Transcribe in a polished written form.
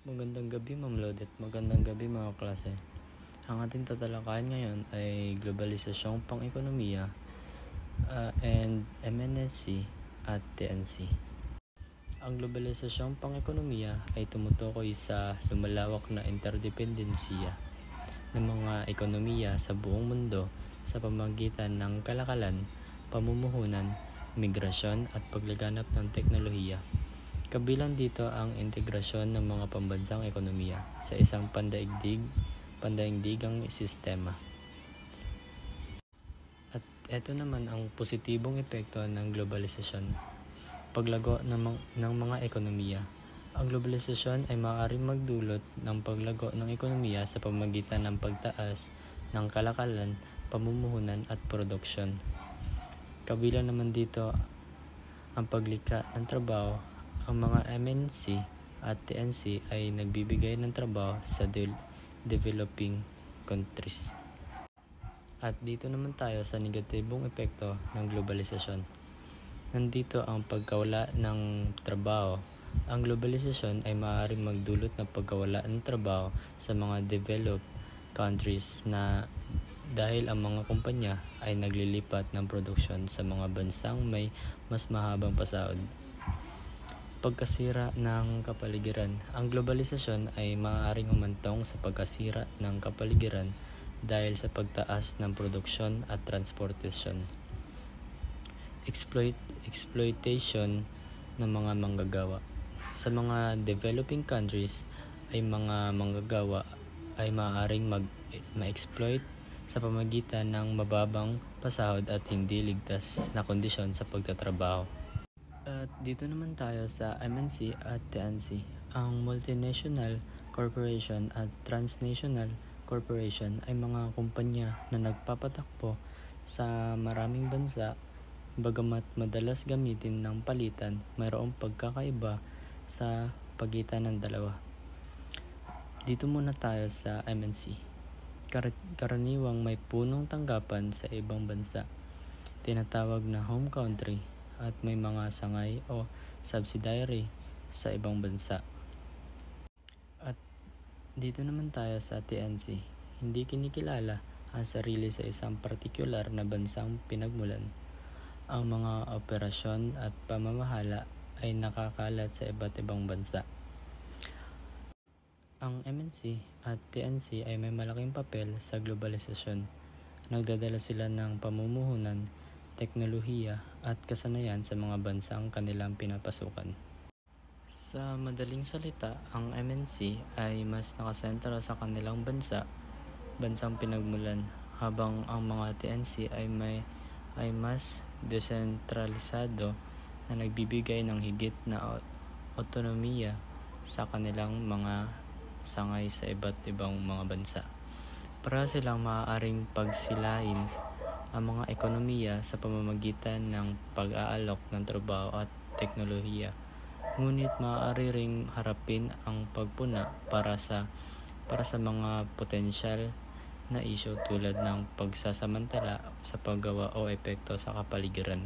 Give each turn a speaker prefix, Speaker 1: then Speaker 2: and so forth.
Speaker 1: Magandang gabi, Ma'am Lodet. Magandang gabi, mga klase. Ang ating tatalakayan ngayon ay globalisasyong pang-ekonomiya and MNSC at TNC. Ang globalisasyong pang-ekonomiya ay tumutukoy sa lumalawak na interdependensiya ng mga ekonomiya sa buong mundo sa pamamagitan ng kalakalan, pamumuhunan, migrasyon at paglaganap ng teknolohiya. Kabilang dito ang integrasyon ng mga pambansang ekonomiya sa isang pandaigdigang sistema. At ito naman ang positibong epekto ng globalisasyon. Paglago ng mga ekonomiya. Ang globalisasyon ay maaaring magdulot ng paglago ng ekonomiya sa pamamagitan ng pagtaas ng kalakalan, pamumuhunan at produksyon. Kabilang naman dito ang paglikha ng trabaho. Ang mga MNC at TNC ay nagbibigay ng trabaho sa developing countries. At dito naman tayo sa negatibong epekto ng globalisasyon. Nandito ang pagkawala ng trabaho. Ang globalisasyon ay maaaring magdulot ng pagkawala ng trabaho sa mga developed countries na dahil ang mga kumpanya ay naglilipat ng produksyon sa mga bansang may mas mahabang pasahod. Pagkasira ng kapaligiran. Ang globalisasyon ay maaaring umantong sa pagkasira ng kapaligiran dahil sa pagtaas ng produksyon at transportasyon. Exploitation ng mga manggagawa. Sa mga developing countries ay mga manggagawa ay maaaring ma-exploit sa pamamagitan ng mababang pasahod at hindi ligtas na kondisyon sa pagtatrabaho. At dito naman tayo sa MNC at TNC. Ang multinational corporation at transnational corporation ay mga kumpanya na nagpapatakbo sa maraming bansa. Bagamat madalas gamitin ng palitan, mayroong pagkakaiba sa pagitan ng dalawa. Dito muna tayo sa MNC. Karaniwang may punong tanggapan sa ibang bansa, tinatawag na home country, at may mga sangay o subsidiary sa ibang bansa. At dito naman tayo sa TNC. Hindi kinikilala ang sarili sa isang partikular na bansang pinagmulan. Ang mga operasyon at pamamahala ay nakakalat sa iba't ibang bansa. Ang MNC at TNC ay may malaking papel sa globalisasyon. Nagdadala sila ng pamumuhunan, teknolohiya at kasanayan sa mga bansang kanilang pinapasukan. Sa madaling salita, ang MNC ay mas nakasentro sa kanilang bansang pinagmulan, habang ang mga TNC ay mas desentralisado na nagbibigay ng higit na otonomiya sa kanilang mga sangay sa iba't ibang mga bansa. Para silang maaaring pagsilain ang mga ekonomiya sa pamamagitan ng pag-aalok ng trabaho at teknolohiya. Ngunit maaari ring harapin ang pagpuna para sa mga potensyal na isyu tulad ng pagsasamantala sa paggawa o epekto sa kapaligiran.